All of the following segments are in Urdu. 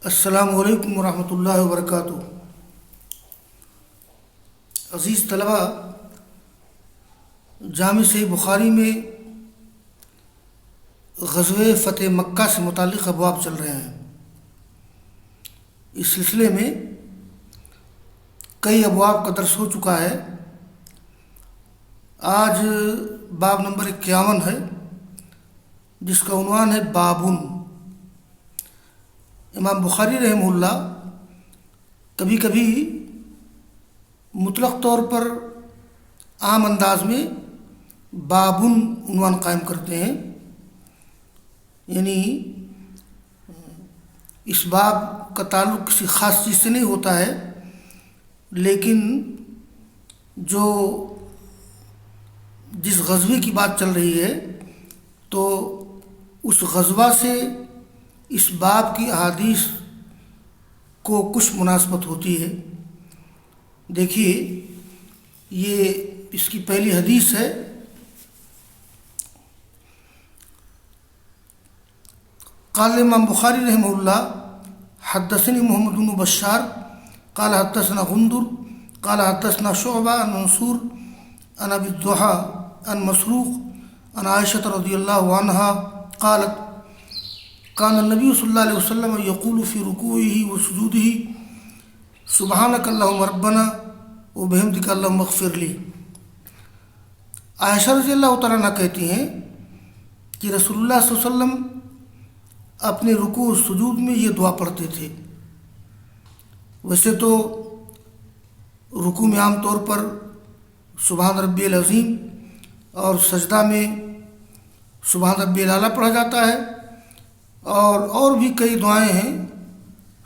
السلام علیکم ورحمۃ اللہ وبرکاتہ۔ عزیز طلبہ، جامع صحیح بخاری میں غزوہ فتح مکہ سے متعلق ابواب چل رہے ہیں۔ اس سلسلے میں کئی ابواب کا درس ہو چکا ہے۔ آج باب نمبر 51 ہے، جس کا عنوان ہے بابن۔ امام بخاری رحمہ اللہ کبھی کبھی مطلق طور پر عام انداز میں بابن عنوان قائم کرتے ہیں، یعنی اس باب کا تعلق کسی خاص چیز سے نہیں ہوتا ہے، لیکن جس غزوے کی بات چل رہی ہے تو اس غزوہ سے اس باب کی احادیث کو کچھ مناسبت ہوتی ہے۔ دیکھیے، یہ اس کی پہلی حدیث ہے۔ قال امام بخاری رحمہ اللہ حدثني محمد بن بشار قال حدثنا غندر قال حدثنا شعبہ عن منصور عن ابی الضحى عن مسروق عن عائشہ رضی اللہ عنہا قالت كان النبي صلی اللہ علیہ وسلم يقول في ركوعه وسجوده سبحانك اللهم ربنا وبحمدك اللهم اغفر لي۔ عائشہ رضی اللہ تعالیٰ عنہ کہتی ہیں کہ رسول اللہ صلی اللہ علیہ وسلم اپنے رکوع و سجود میں یہ دعا پڑھتے تھے۔ ویسے تو رکوع میں عام طور پر سبحان ربی العظیم اور سجدہ میں سبحان ربی الاعلیٰ پڑھا جاتا ہے، اور بھی کئی دعائیں ہیں،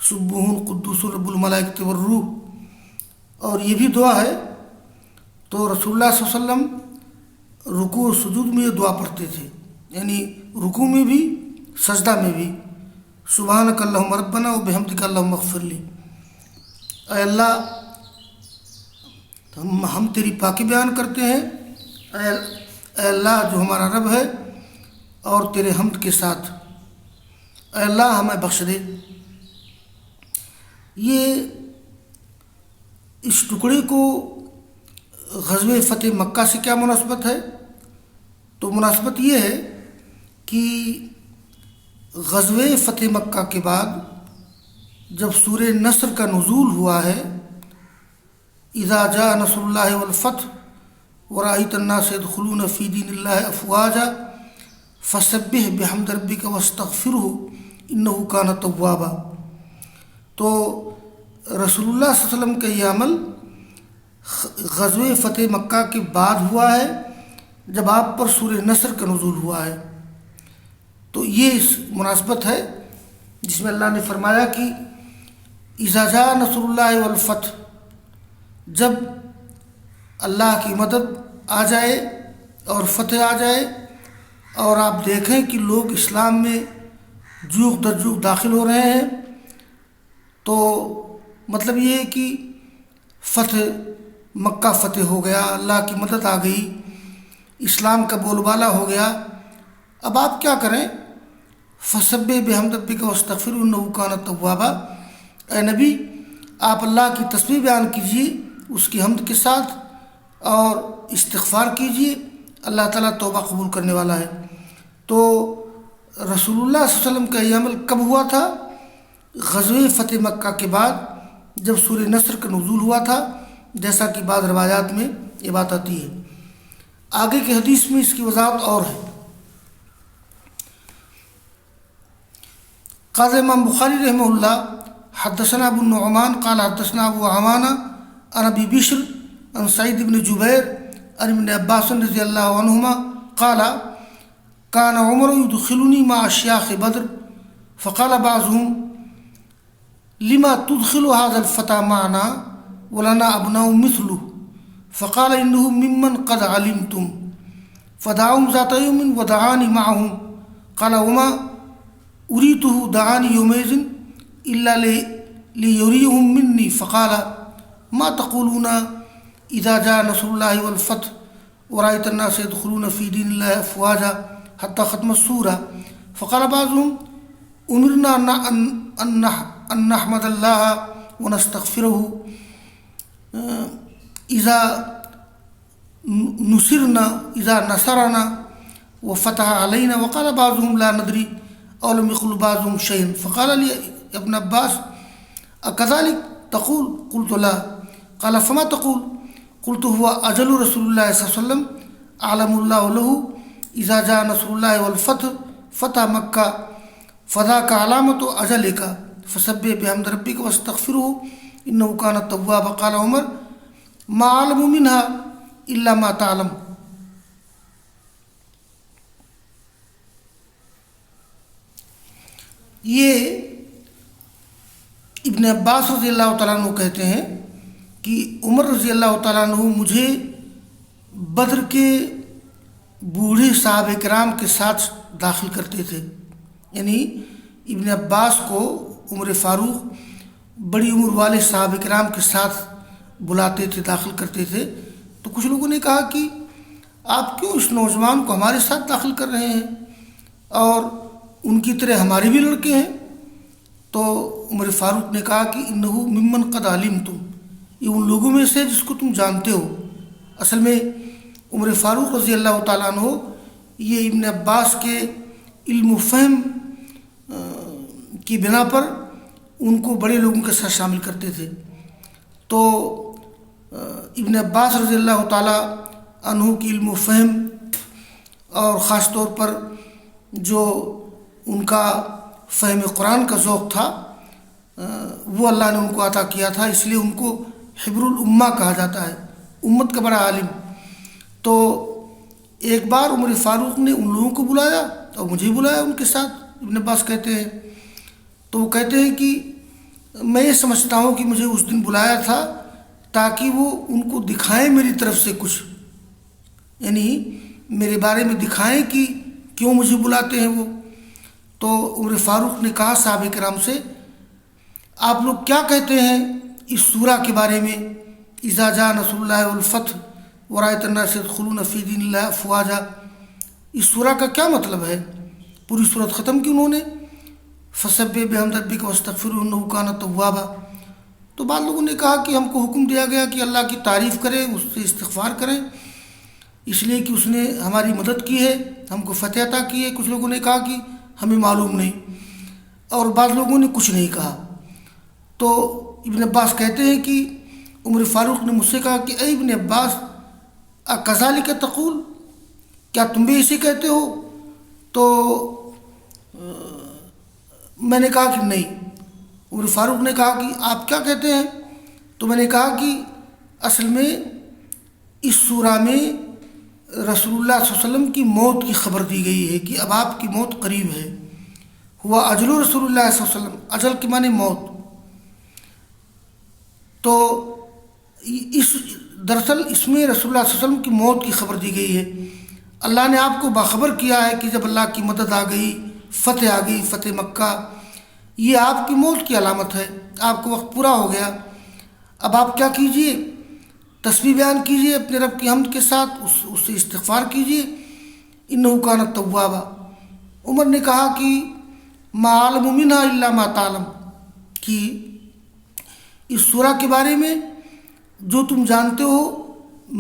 سبحان قدوس رب الملائکۃ والروح، اور یہ بھی دعا ہے۔ تو رسول اللہ صلی اللہ علیہ وسلم رکوع و سجود میں یہ دعا پڑھتے تھے، یعنی رکوع میں بھی سجدہ میں بھی، سبحانک اللہم ربنا و بحمدک اللہم اغفر لی۔ اے اللہ، ہم تیری پاکی بیان کرتے ہیں، اے اللہ جو ہمارا رب ہے، اور تیرے حمد کے ساتھ اے اللہ ہمیں بخش دے۔ یہ اس ٹکڑے کو غزوہ فتح مکہ سے کیا مناسبت ہے؟ تو مناسبت یہ ہے کہ غزوہ فتح مکہ کے بعد جب سورہ نصر کا نزول ہوا ہے، اذا جاء نصر اللہ والفتح ورأیت الناس يدخلون فی دین اللہ افواجا فسبح بحمد ربک واستغفرہ انہ کان توابا۔ تو رسول اللہ صلی اللہ علیہ وسلم کا یہ عمل غزوہ فتح مکہ کے بعد ہوا ہے، جب آپ پر سورہ نصر کا نزول ہوا ہے۔ تو یہ اس مناسبت ہے جس میں اللہ نے فرمایا کہ اذا جاء نصر اللہ والفتح، جب اللہ کی مدد آ جائے اور فتح آ جائے، اور آپ دیکھیں کہ لوگ اسلام میں جوق در جوق داخل ہو رہے ہیں، تو مطلب یہ ہے کہ مکہ فتح ہو گیا، اللہ کی مدد آ گئی، اسلام کا بول بالا ہو گیا۔ اب آپ کیا کریں؟ فسبح بحمد ربک واستغفرہ انہ کان توابا۔ اے نبی، آپ اللہ کی تسبیح بیان کیجیے اس کی حمد کے ساتھ، اور استغفار کیجیے، اللہ تعالیٰ توبہ قبول کرنے والا ہے۔ تو رسول اللہ صلی اللہ علیہ وسلم کا یہ عمل کب ہوا تھا؟ غزوہ فتح مکہ کے بعد، جب سورہ نصر کا نزول ہوا تھا، جیسا کہ بعض روایات میں یہ بات آتی ہے۔ آگے کی حدیث میں اس کی وضاحت اور ہے۔ قال امام بخاری رحمہ اللہ حدثنا ابو النعمان قال حدثنا ابو عوانہ عن ابی بشر عن سعید بن جبیر عن ابن عباس رضی اللہ عنہما قال كان عمر يدخلني مع شياخ بدر فقال بعضهم لما تدخل هذا الفتى معنا ولنا ابناء مثله فقال انه ممن قد علمتم فدعاهم ذات يوم ودعاني معهم قال وما اريته دعاني يومئذ الا ليريهم مني فقال ما تقولون اذا جاء نصر الله والفتح ورأيت الناس يدخلون في دين الله افواجا حتى ختم السورة فقال بعضهم امرنا ان أن نحمد الله ونستغفره إذا نصرنا وفتح علينا. وقال بعضهم لا ندري أو لم يقل بعضهم شيئا. فقال لي ابن عباس أكذلك تقول؟ قلت لا. قال فما تقول؟ قلت هو أجل رسول الله صلى الله عليه وسلم أعلم الله له إذا جاء نصر الله والفتح فتح مكة فذاك علامة أجلك فسبح بحمد ربك واستغفره إنه كان توابا. قال عمر ما أعلم منها إلا ما تعلم. یہ ابن عباس رضی اللہ تعالیٰ عنہ کہتے ہیں کہ عمر رضی اللہ تعالیٰ عنہ مجھے بدر کے بوڑھے صحابہ کرام کے ساتھ داخل کرتے تھے. یعنی ابن عباس کو عمر فاروق بڑی عمر والے صحابہ کرام کے ساتھ بلاتے تھے، داخل کرتے تھے. تو کچھ لوگوں نے کہا کہ آپ کیوں اس نوجوان کو ہمارے ساتھ داخل کر رہے ہیں اور ان کی طرح ہمارے بھی لڑکے ہیں؟ تو عمر فاروق نے کہا کہ انہو ممن قد علمتم، یہ ان لوگوں میں سے جس کو تم جانتے ہو. اصل میں عمر فاروق رضی اللہ تعالیٰ عنہ یہ ابن عباس کے علم و فہم کی بنا پر ان کو بڑے لوگوں کے ساتھ شامل کرتے تھے. تو ابن عباس رضی اللہ تعالیٰ عنہ کی علم و فہم اور خاص طور پر جو ان کا فہم قرآن کا ذوق تھا وہ اللہ نے ان کو عطا کیا تھا، اس لیے ان کو حبر الامہ کہا جاتا ہے، امت کا بڑا عالم. تو ایک بار عمر فاروق نے ان لوگوں کو بلایا اور مجھے بلایا ان کے ساتھ. ابن عباس کہتے ہیں تو وہ کہتے ہیں کہ میں یہ سمجھتا ہوں کہ مجھے اس دن بلایا تھا تاکہ وہ ان کو دکھائیں میری طرف سے کچھ، یعنی میرے بارے میں دکھائیں کہ کیوں مجھے بلاتے ہیں وہ. تو عمر فاروق نے کہا صحابہ کرام سے آپ لوگ کیا کہتے ہیں اس سورہ کے بارے میں، اذا جاء نصر اللہ والفتح ورأیت الناس يدخلون فی دین اللہ افواجا، اس سورہ کا کیا مطلب ہے؟ پوری سورت ختم کی انہوں نے فسبح بحمد ربک واستغفرہ انہ کان توابا. تو بعض لوگوں نے کہا کہ ہم کو حکم دیا گیا کہ اللہ کی تعریف کریں، اس سے استغفار کریں اس لیے کہ اس نے ہماری مدد کی ہے، ہم کو فتح عطا کی ہے. کچھ لوگوں نے کہا کہ ہمیں معلوم نہیں، اور بعض لوگوں نے کچھ نہیں کہا. تو ابن عباس کہتے ہیں کہ عمر فاروق نے مجھ سے کہا کہ اے ابن عباس اکذالک تقول، کیا تم بھی اسے کہتے ہو؟ تو میں نے کہا کہ نہیں. عمر فاروق نے کہا کہ آپ کیا کہتے ہیں؟ تو میں نے کہا کہ اصل میں اس سورہ میں رسول اللہ صلی اللہ علیہ وسلم کی موت کی خبر دی گئی ہے کہ اب آپ کی موت قریب ہے. ہوا اجل رسول اللہ صلی اللہ علیہ وسلم، اجل کے معنی موت. تو دراصل اس میں رسول اللہ صلی اللہ علیہ وسلم کی موت کی خبر دی گئی ہے. اللہ نے آپ کو باخبر کیا ہے کہ جب اللہ کی مدد آ گئی، فتح آ گئی، فتح مکہ، یہ آپ کی موت کی علامت ہے، آپ کا وقت پورا ہو گیا. اب آپ کیا کیجئے؟ تسبیح بیان کیجئے اپنے رب کی حمد کے ساتھ، اس سے استغفار کیجئے، انہ کان توابا. عمر نے کہا کہ ما علم منہا الا ما تعلم، کہ اس سورہ کے بارے میں جو تم جانتے ہو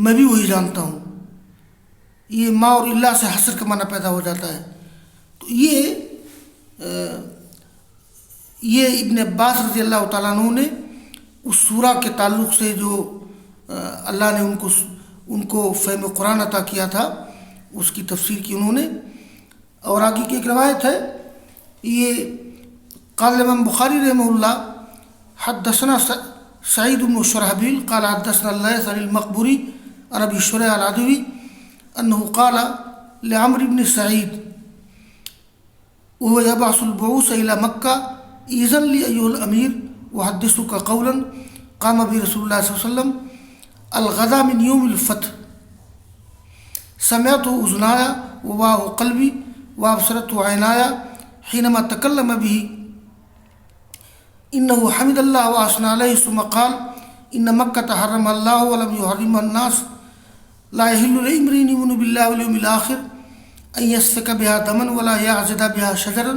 میں بھی وہی جانتا ہوں. یہ ما اور اللہ سے حصر کا معنی پیدا ہو جاتا ہے. تو یہ ابن عباس رضی اللہ تعالیٰ عنہ نے اس سورہ کے تعلق سے جو اللہ نے ان کو فہم قرآن عطا کیا تھا اس کی تفسیر کی انہوں نے. اور آگے کی ایک روایت ہے، یہ قال امام بخاری رحمہ اللہ حدثنا سعید بن شرحبیل قال حدثنا الليث عن المقبری عن ابی شریح العدوی انه قال لعمرو بن سعید وهو يبعث البعوث الى مکہ اذن لي ایها الامیر وحدثك قولا قام به رسول الله صلی اللہ علیہ وسلم الغدا من يوم الفتح سمعته اذنایا وواه قلبی وابصرته عینایا حينما تكلم به انه حمد الله واثنى عليه ثم قال ان مكة حرمها الله ولم يحرمها الناس لا يحل لامرئ يؤمن بالله واليوم الاخر ان يسفك بها دما ولا يعضد بها شجرا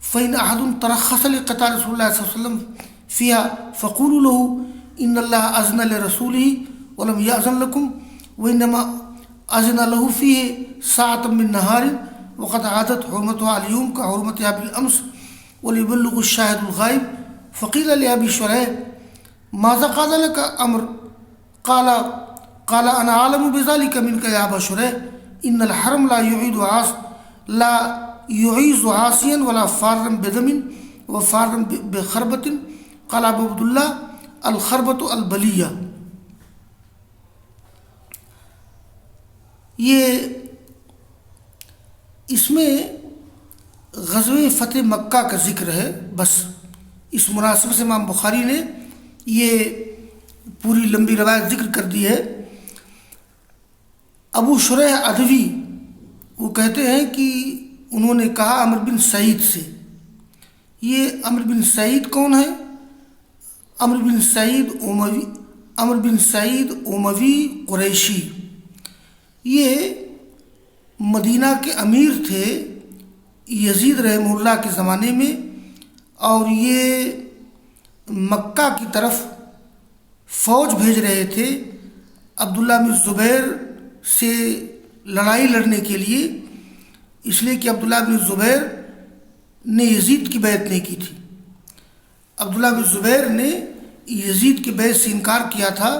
فإن أحد ترخص لقتال رسول الله صلى الله عليه وسلم فيها فقولوا له إن الله أذن لرسوله ولم يأذن لكم وإنما أذن له فيه ساعة من نهار وقد عادت حرمتها اليوم كحرمتها بالأمس وليبلغ الشاهد الغائب. فقيل لأبي شريح ماذا قال لك أمر؟ قال أنا أعلم بذلك منك يا أبا شريح إن الحرم لا يعيز عاصيا ولا فارا بدم وفارا بخربة. قال أبو عبد الله الخربة البلیہ. یہ اس میں غزوہ فتح مکہ کا ذکر ہے. بس اس مناسبت سے امام بخاری نے یہ پوری لمبی روایت ذکر کر دی ہے. ابو شریح ادوی وہ کہتے ہیں کہ انہوں نے کہا عمرو بن سعید سے. یہ عمرو بن سعید کون ہے؟ عمرو بن سعید اموی قریشی. یہ مدینہ کے امیر تھے یزید رحمہ اللہ کے زمانے میں، اور یہ مکہ کی طرف فوج بھیج رہے تھے عبداللہ بن زبیر سے لڑائی لڑنے کے لیے، اس لیے کہ عبداللہ بن زبیر نے یزید کی بیعت نہیں کی تھی. عبداللہ بن زبیر نے یزید کی بیعت سے انکار کیا تھا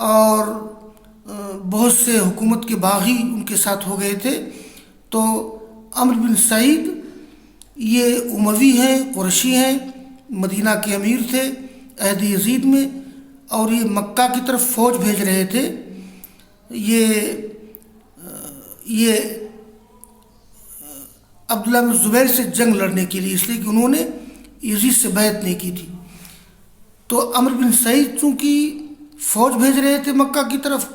اور بہت سے حکومت کے باغی ان کے ساتھ ہو گئے تھے. تو عمرو بن سعید یہ اموی ہیں، قرشی ہیں، مدینہ کے امیر تھے عہد یزید میں، اور یہ مکہ کی طرف فوج بھیج رہے تھے یہ عبداللہ بن زبیر سے جنگ لڑنے کے لیے، اس لیے کہ انہوں نے یزید سے بیعت نہیں کی تھی. تو عمرو بن سعید چونکہ فوج بھیج رہے تھے مکہ کی طرف،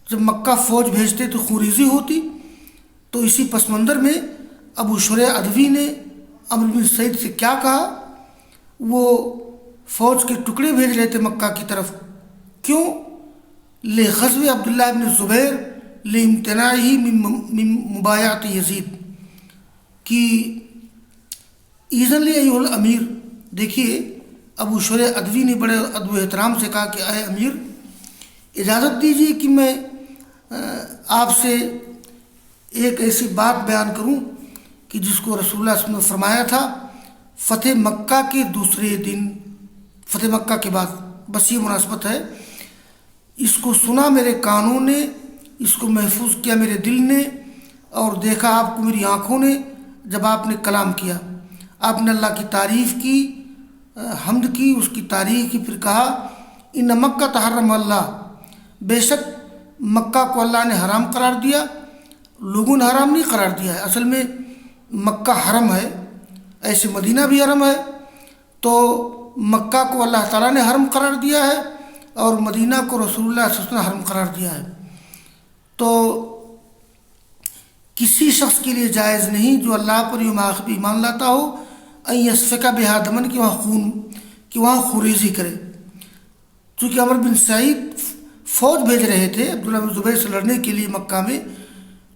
جب مکہ فوج بھیجتے تو خوریزی ہوتی، تو اسی پس منظر میں ابو شریح ادوی نے عمرو بن سعید سے کیا کہا؟ وہ فوج کے ٹکڑے بھیج رہے تھے مکہ کی طرف. کیوں؟ لغزو عبداللہ بن زبیر لامتناعہ من مبایعۃ یزید، کہ ایذن لی ایھا الامیر. دیکھیے ابو شریح ادوی نے بڑے ادب و احترام سے کہا کہ اے امیر، اجازت دیجیے کہ میں آپ سے ایک ایسی بات بیان کروں کہ جس کو رسول اللہ صلی اللہ علیہ وسلم نے فرمایا تھا فتح مکہ کے دوسرے دن، فتح مکہ کے بعد. بس یہ مناسبت ہے. اس کو سنا میرے کانوں نے، اس کو محفوظ کیا میرے دل نے، اور دیکھا آپ کو میری آنکھوں نے جب آپ نے کلام کیا. آپ نے اللہ کی تعریف کی، حمد کی، اس کی تعریف کی، پھر کہا ان مکہ تحرم اللہ، بے شک مکہ کو اللہ نے حرام قرار دیا. لوگوں نے حرام نہیں قرار دیا ہے، اصل میں مکہ حرم ہے، ایسے مدینہ بھی حرم ہے. تو مکہ کو اللہ تعالیٰ نے حرم قرار دیا ہے اور مدینہ کو رسول اللہ صلی اللہ علیہ وسلم نے حرم قرار دیا ہے. تو کسی شخص کے لیے جائز نہیں جو اللہ پر یوم آخر ایمان لاتا ہو ان یسفک بہا دمن، کہ وہاں خوریزی کرے. چونکہ عمرو بن سعید فوج بھیج رہے تھے عبداللہ بن زبیر سے لڑنے کے لیے مکہ میں،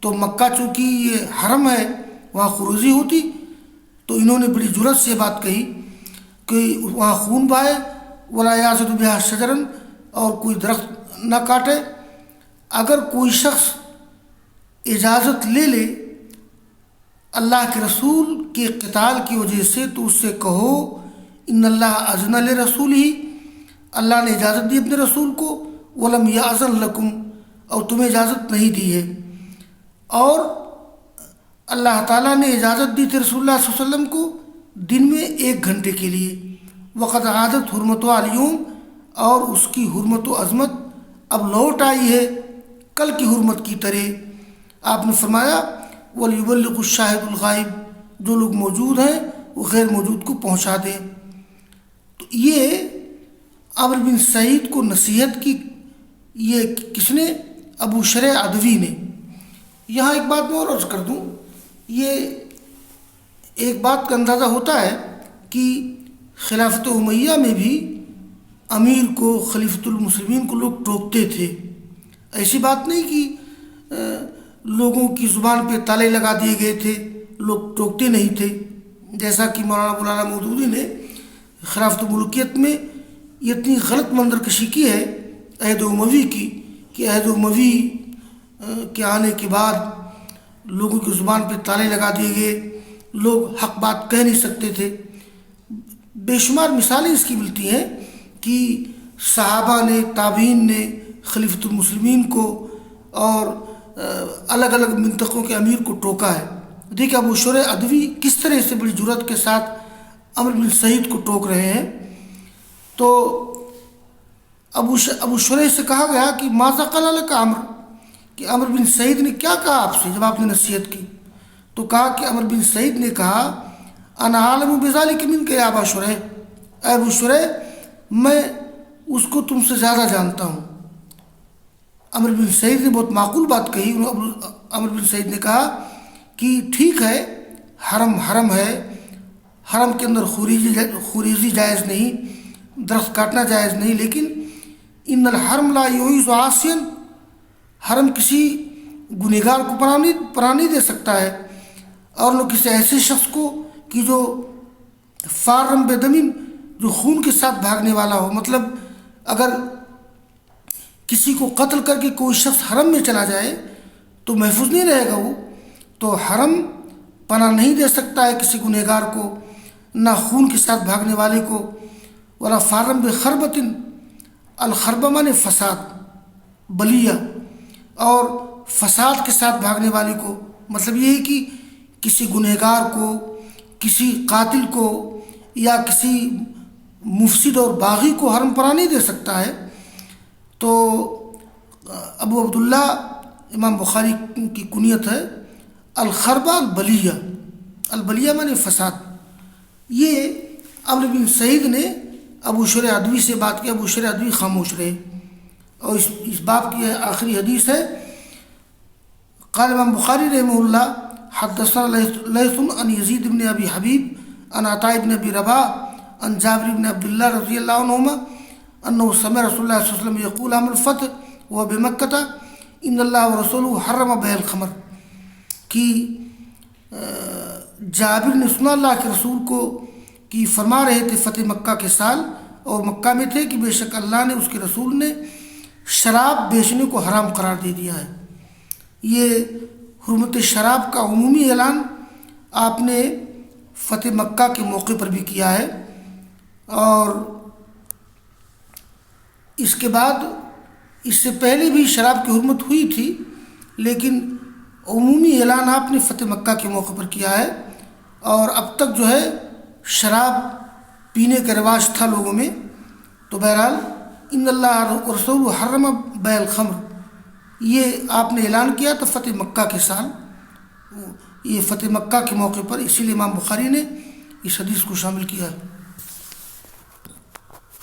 تو مکہ چونکہ یہ حرم ہے وہاں خوریزی ہوتی، تو انہوں نے بڑی جرأت سے بات کہی کہ وہاں خون بہائے، ولا یعضد بہا شجرا، اور کوئی درخت نہ کاٹے. اگر کوئی شخص اجازت لے لے اللہ کے رسول کے قتال کی وجہ سے تو اس سے کہو ان اللہ اذن لرسولہ، اللہ نے اجازت دی اپنے رسول کو، ولم یأذن لکم، اور تمہیں اجازت نہیں دی ہے. اور اللہ تعالیٰ نے اجازت دی تھی رسول اللہ صلی اللہ علیہ وسلم کو دن میں 1 گھنٹے کے لیے. وقد عادت حرمتها اليوم، اور اس کی حرمت و عظمت اب لوٹ آئی ہے کل کی حرمت کی طرح. آپ نے فرمایا وَلْيُبَلِّغُ الشَّاهِدُ الْغَائِبُ، جو لوگ موجود ہیں وہ غیر موجود کو پہنچا دیں. تو یہ عمرو بن سعید کو نصیحت کی، یہ کس نے؟ ابو شریح ادوی نے. یہاں ایک بات میں اور عرض کر دوں، یہ ایک بات کا اندازہ ہوتا ہے کہ خلافت امیہ میں بھی امیر کو، خلیفۃ المسلمین کو لوگ ٹوکتے تھے. ایسی بات نہیں کہ لوگوں کی زبان پہ تالے لگا دیے گئے تھے، لوگ ٹوکتے نہیں تھے. جیسا کہ مولانا مولانا مودودی نے خلافت ملکیت میں یہ اتنی غلط منظر کشی کی ہے عہد اموی کی کہ عہد اموی کے آنے کے بعد لوگوں کی زبان پہ تالے لگا دیے گئے، لوگ حق بات کہہ نہیں سکتے تھے۔ بے شمار مثالیں اس کی ملتی ہیں کہ صحابہ نے، تابعین نے خلیفۃ المسلمین کو اور الگ الگ منطقوں کے امیر کو ٹوکا ہے۔ دیکھیں ابو شریح ادوی کس طرح سے بڑی جرأت کے ساتھ عمرو بن سعید کو ٹوک رہے ہیں۔ تو ابو شریح سے کہا گیا کہ ماذا قال لک عمرو، کہ عمرو بن سعید نے کیا کہا آپ سے جب آپ نے نصیحت کی؟ تو کہا کہ عمرو بن سعید نے کہا انا عالم بذلک منک یا ابا شریح، اے ابو شریح میں اس کو تم سے زیادہ جانتا ہوں۔ عمرو بن سعید نے بہت معقول بات کہی۔ عمرو بن سعید نے کہا کہ ٹھیک ہے، حرم ہے، حرم کے اندر خوریزی جائز نہیں، درخت کاٹنا جائز نہیں، لیکن ان الحرم لا یعیز عاصیا، حرم کسی گنہگار کو پناہ نہیں دے سکتا ہے، اور نہ کسی ایسے شخص کو کہ جو فارم بے دمین، جو خون کے ساتھ بھاگنے والا ہو۔ مطلب اگر کسی کو قتل کر کے کوئی شخص حرم میں چلا جائے تو محفوظ نہیں رہے گا وہ، تو حرم پناہ نہیں دے سکتا ہے کسی گنہگار کو، نہ خون کے ساتھ بھاگنے والے کو۔ ولا فارم بخربۃ، الخربہ مانے فساد، بلیہ، اور فساد کے ساتھ بھاگنے والے کو، مطلب یہ ہے کہ کسی گنہگار کو، کسی قاتل کو یا کسی مفسد اور باغی کو حرم پناہ نہیں دے سکتا ہے۔ تو ابو عبداللہ امام بخاری کی کنیت ہے الخربہ البلیہ، البلیہ مانے فساد۔ یہ عمرو بن سعید نے ابو شریح ادوی سے بات کی، ابو شریح ادوی خاموش رہے۔ اور اس باب کی آخری حدیث ہے، قال امام بخاری رحمہ اللہ حدثنا لیث عن یزید بن ابی حبیب عن عطاء بن ابی رباح عن جابر بن عبد اللہ رضی اللہ عنہما انه سمع رسول اللہ صلی اللہ علیہ وسلم یقول عام الفتح و بمکہ ان اللہ ورسولہ حرم بیع الخمر، کہ جابر نے سنا اللہ کے رسول کو کہ فرما رہے تھے فتح مکہ کے سال، اور مکہ میں تھے، کہ بے شک اللہ نے، اس کے رسول نے شراب بیچنے کو حرام قرار دے دیا ہے۔ یہ حرمت شراب کا عمومی اعلان آپ نے فتح مکہ کے موقع پر بھی کیا ہے، اور اس کے بعد اس سے پہلے بھی شراب کی حرمت ہوئی تھی، لیکن عمومی اعلان آپ نے فتح مکہ کے موقع پر کیا ہے۔ اور اب تک جو ہے شراب پینے کا رواج تھا لوگوں میں۔ تو بہرحال ان اللہ رسول حرم بیع الخمر، یہ آپ نے اعلان کیا تو فتح مکہ کے سال، یہ فتح مکہ کے موقع پر، اسی لیے امام بخاری نے اس حدیث کو شامل کیا ہے۔